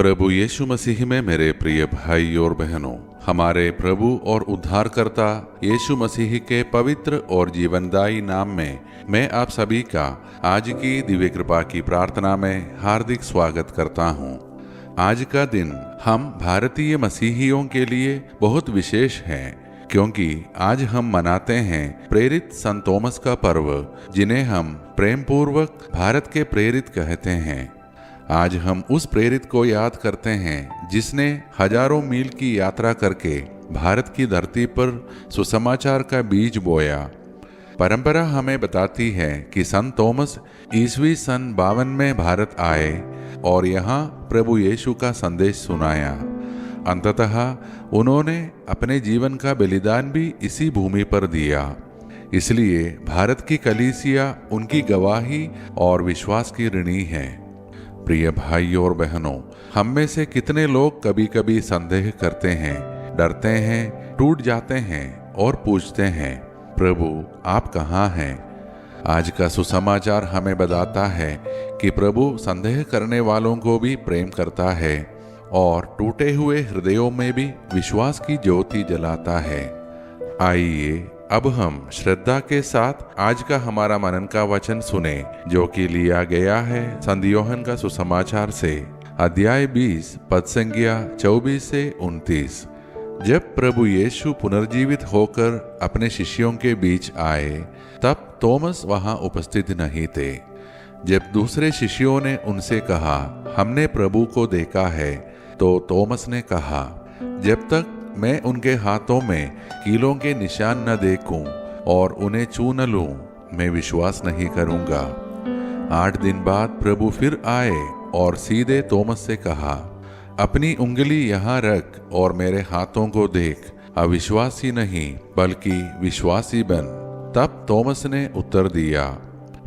प्रभु यीशु मसीह में मेरे प्रिय भाई और बहनों, हमारे प्रभु और उद्धारकर्ता यीशु मसीह के पवित्र और जीवनदायी नाम में मैं आप सभी का आज की दिव्य कृपा की प्रार्थना में हार्दिक स्वागत करता हूं। आज का दिन हम भारतीय मसीहियों के लिए बहुत विशेष है, क्योंकि आज हम मनाते हैं प्रेरित संत थॉमस का पर्व, जिन्हें हम प्रेम पूर्वक भारत के प्रेरित कहते हैं। आज हम उस प्रेरित को याद करते हैं जिसने हजारों मील की यात्रा करके भारत की धरती पर सुसमाचार का बीज बोया। परंपरा हमें बताती है कि संत थॉमस ईस्वी सन 52 में भारत आए और यहाँ प्रभु यीशु का संदेश सुनाया। अंततः उन्होंने अपने जीवन का बलिदान भी इसी भूमि पर दिया। इसलिए भारत की कलीसिया उनकी गवाही और विश्वास की ऋणी है। प्रिय भाइयों और बहनों, हम में से कितने लोग कभी कभी संदेह करते हैं, डरते हैं, टूट जाते हैं और पूछते हैं, प्रभु आप कहाँ हैं? आज का सुसमाचार हमें बताता है कि प्रभु संदेह करने वालों को भी प्रेम करता है और टूटे हुए हृदयों में भी विश्वास की ज्योति जलाता है। आइए अब हम श्रद्धा के साथ आज का हमारा मनन का वचन सुने, जो कि लिया गया है संत यूहन्ना का सुसमाचार से, अध्याय 20 पद संख्या 24 से 29। जब प्रभु यीशु पुनर्जीवित होकर अपने शिष्यों के बीच आए, तब थॉमस वहां उपस्थित नहीं थे। जब दूसरे शिष्यों ने उनसे कहा, हमने प्रभु को देखा है, तो थॉमस ने कहा, जब तक मैं उनके हाथों में कीलों के निशान न देखूं और उन्हें छू न लूं, मैं विश्वास नहीं करूंगा। 8 दिन बाद प्रभु फिर आए और सीधे थॉमस से कहा, अपनी उंगली यहाँ रख और मेरे हाथों को देख, अविश्वासी नहीं बल्कि विश्वासी बन। तब थॉमस ने उत्तर दिया,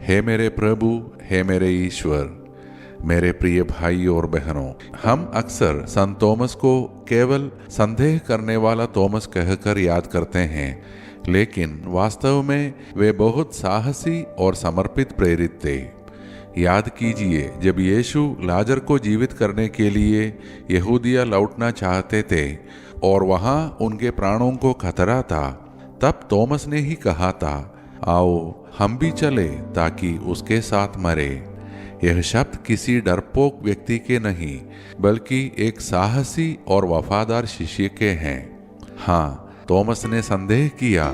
हे मेरे प्रभु, हे मेरे ईश्वर। मेरे प्रिय भाइयों और बहनों, हम अक्सर संत थॉमस को केवल संदेह करने वाला थॉमस कहकर याद करते हैं, लेकिन वास्तव में वे बहुत साहसी और समर्पित प्रेरित थे। याद कीजिए, जब यीशु लाजर को जीवित करने के लिए यहूदिया लौटना चाहते थे और वहां उनके प्राणों को खतरा था, तब थॉमस ने ही कहा था, आओ हम भी चले ताकि उसके साथ मरे। यह शब्द किसी डरपोक व्यक्ति के नहीं, बल्कि एक साहसी और वफादार शिष्य के हैं। हाँ, थॉमस ने संदेह किया,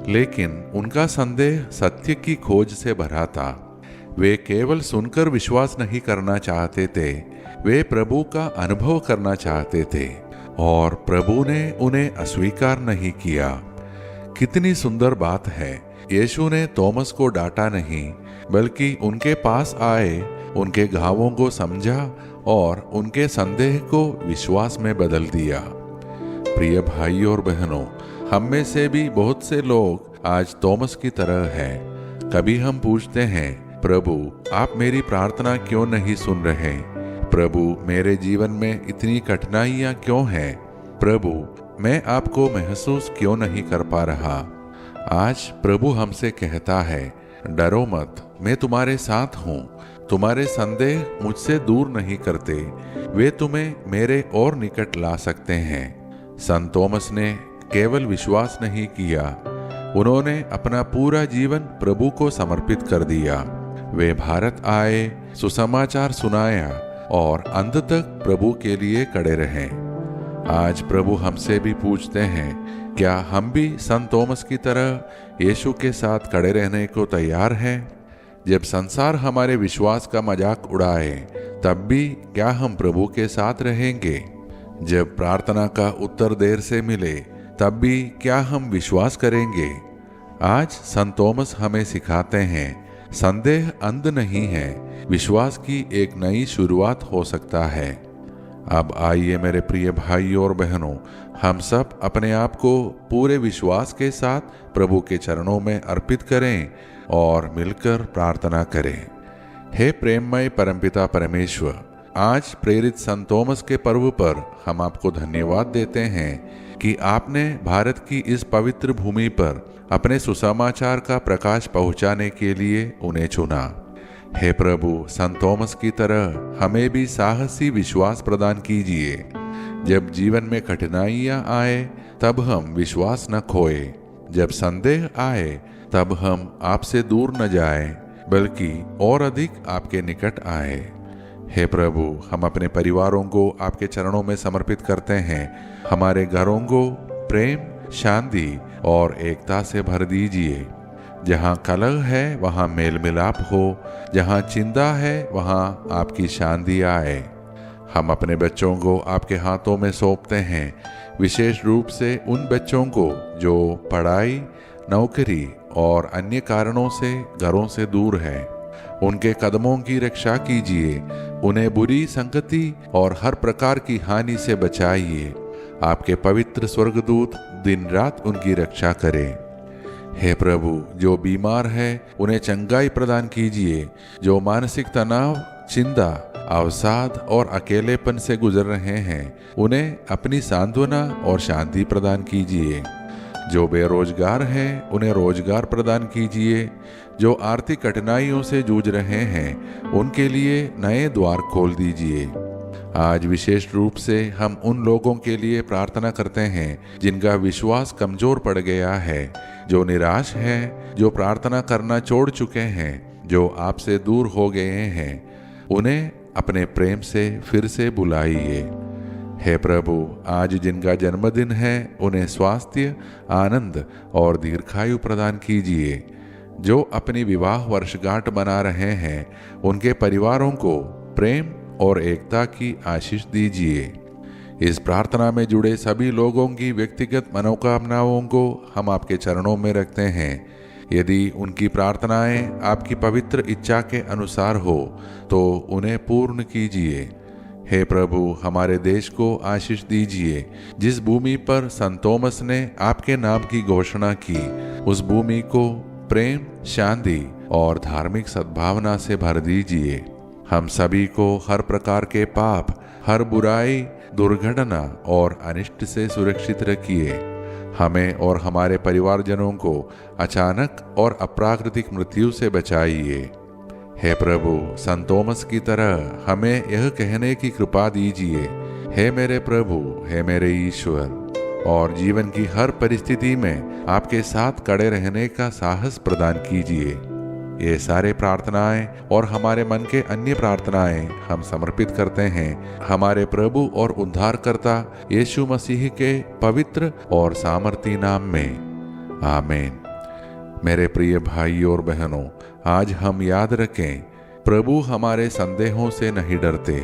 लेकिन उनका संदेह सत्य की खोज से भरा था। वे केवल सुनकर विश्वास नहीं करना चाहते थे, वे प्रभु का अनुभव करना चाहते थे, और प्रभु ने उन्हें अस्वीकार नहीं किया। कितनी सुंदर बात है, यीशु ने थॉमस को डांटा नहीं, बल्कि उनके पास आए, उनके घावों को समझा और उनके संदेह को विश्वास में बदल दिया। प्रिय भाइयों और बहनों, हम में से भी बहुत से लोग आज थॉमस की तरह हैं। कभी हम पूछते हैं, प्रभु आप मेरी प्रार्थना क्यों नहीं सुन रहे? प्रभु मेरे जीवन में इतनी कठिनाइयां क्यों हैं? प्रभु मैं आपको महसूस क्यों नहीं कर पा रहा? आज प्रभु हमसे कहता है, डरो मत, मैं तुम्हारे साथ हूँ। तुम्हारे संदेह मुझसे दूर नहीं करते, वे तुम्हें मेरे और निकट ला सकते हैं। संत थॉमस ने केवल विश्वास नहीं किया, उन्होंने अपना पूरा जीवन प्रभु को समर्पित कर दिया। वे भारत आए, सुसमाचार सुनाया और अंत तक प्रभु के लिए खड़े रहे। आज प्रभु हमसे भी पूछते हैं, क्या हम भी संत थॉमस की तरह यीशु के साथ खड़े रहने को तैयार हैं? जब संसार हमारे विश्वास का मजाक उड़ाए, तब भी क्या हम प्रभु के साथ रहेंगे? जब प्रार्थना का उत्तर देर से मिले, तब भी क्या हम विश्वास करेंगे? आज संत थॉमस हमें सिखाते हैं, संदेह अंत नहीं है, विश्वास की एक नई शुरुआत हो सकता है। अब आइए मेरे प्रिय भाइयों और बहनों, हम सब अपने आप को पूरे विश्वास के साथ प्रभु के चरणों में अर्पित करें और मिलकर प्रार्थना करें। हे प्रेममय परमपिता परमेश्वर, आज प्रेरित संत थॉमस के पर्व पर हम आपको धन्यवाद देते हैं कि आपने भारत की इस पवित्र भूमि पर अपने सुसमाचार का प्रकाश पहुंचाने के लिए उन्हें चुना। हे प्रभु, संत थॉमस की तरह हमें भी साहसी विश्वास प्रदान कीजिए। जब जीवन में कठिनाइयां आए तब हम विश्वास न खोए, जब संदेह आए तब हम आपसे दूर न जाएं, बल्कि और अधिक आपके निकट आए। हे प्रभु, हम अपने परिवारों को आपके चरणों में समर्पित करते हैं। हमारे घरों को प्रेम, शांति और एकता से भर दीजिए। जहाँ कलह है वहाँ मेल मिलाप हो, जहाँ चिंता है वहाँ आपकी शांति आए। हम अपने बच्चों को आपके हाथों में सौंपते हैं, विशेष रूप से उन बच्चों को जो पढ़ाई, नौकरी और अन्य कारणों से घरों से दूर है। उनके कदमों की रक्षा कीजिए, उन्हें बुरी संगति और हर प्रकार की हानि से बचाइए। आपके पवित्र स्वर्गदूत दिन रात उनकी रक्षा करें। हे प्रभु, जो बीमार है उन्हें चंगाई प्रदान कीजिए। जो मानसिक तनाव, चिंता, अवसाद और अकेलेपन से गुजर रहे हैं, उन्हें अपनी सांत्वना और शांति प्रदान कीजिए। जो बेरोजगार हैं, उन्हें रोजगार प्रदान कीजिए। जो आर्थिक कठिनाइयों से जूझ रहे हैं, उनके लिए नए द्वार खोल दीजिए। आज विशेष रूप से हम उन लोगों के लिए प्रार्थना करते हैं जिनका विश्वास कमजोर पड़ गया है, जो निराश हैं, जो प्रार्थना करना छोड़ चुके हैं, जो आपसे दूर हो गए हैं। उन्हें अपने प्रेम से फिर से बुलाइए। हे प्रभु, आज जिनका जन्मदिन है उन्हें स्वास्थ्य, आनंद और दीर्घायु प्रदान कीजिए। जो अपनी विवाह वर्षगांठ मना रहे हैं, उनके परिवारों को प्रेम और एकता की आशीष दीजिए। इस प्रार्थना में जुड़े सभी लोगों की व्यक्तिगत मनोकामनाओं को हम आपके चरणों में रखते हैं। यदि उनकी प्रार्थनाएं आपकी पवित्र इच्छा के अनुसार हो तो उन्हें पूर्ण कीजिए। हे प्रभु, हमारे देश को आशीष दीजिए। जिस भूमि पर संत थॉमस ने आपके नाम की घोषणा की, उस भूमि को प्रेम, शांति और धार्मिक सद्भावना से भर दीजिए। हम सभी को हर प्रकार के पाप, हर बुराई, दुर्घटना और अनिष्ट से सुरक्षित रखिए। हमें और हमारे परिवारजनों को अचानक और अप्राकृतिक मृत्यु से बचाइए। हे प्रभु, संत थॉमस की तरह हमें यह कहने की कृपा दीजिए, हे मेरे प्रभु, हे मेरे ईश्वर, और जीवन की हर परिस्थिति में आपके साथ खड़े रहने का साहस प्रदान कीजिए। ये सारे प्रार्थनाएं और हमारे मन के अन्य प्रार्थनाएं हम समर्पित करते हैं हमारे प्रभु और उद्धारकर्ता यीशु मसीह के पवित्र और सामर्थी नाम में। आमीन। मेरे प्रिय भाइयों और बहनों, आज हम याद रखें, प्रभु हमारे संदेहों से नहीं डरते।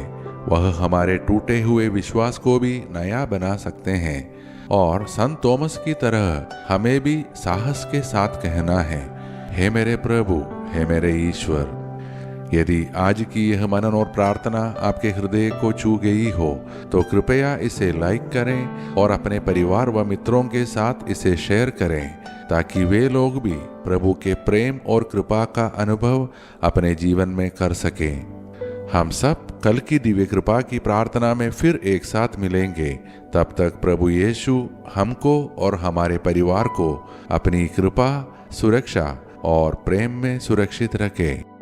वह हमारे टूटे हुए विश्वास को भी नया बना सकते हैं। और संत थॉमस की तरह हमें भी साहस के साथ कहना है, हे मेरे प्रभु, हे मेरे ईश्वर। यदि आज की यह मनन और प्रार्थना आपके हृदय को छू गई हो तो कृपया इसे लाइक करें और अपने परिवार व मित्रों के साथ इसे शेयर करें, ताकि वे लोग भी प्रभु के प्रेम और कृपा का अनुभव अपने जीवन में कर सकें। हम सब कल की दिव्य कृपा की प्रार्थना में फिर एक साथ मिलेंगे। तब तक प्रभु यीशु हमको और हमारे परिवार को अपनी कृपा, सुरक्षा और प्रेम में सुरक्षित रखे।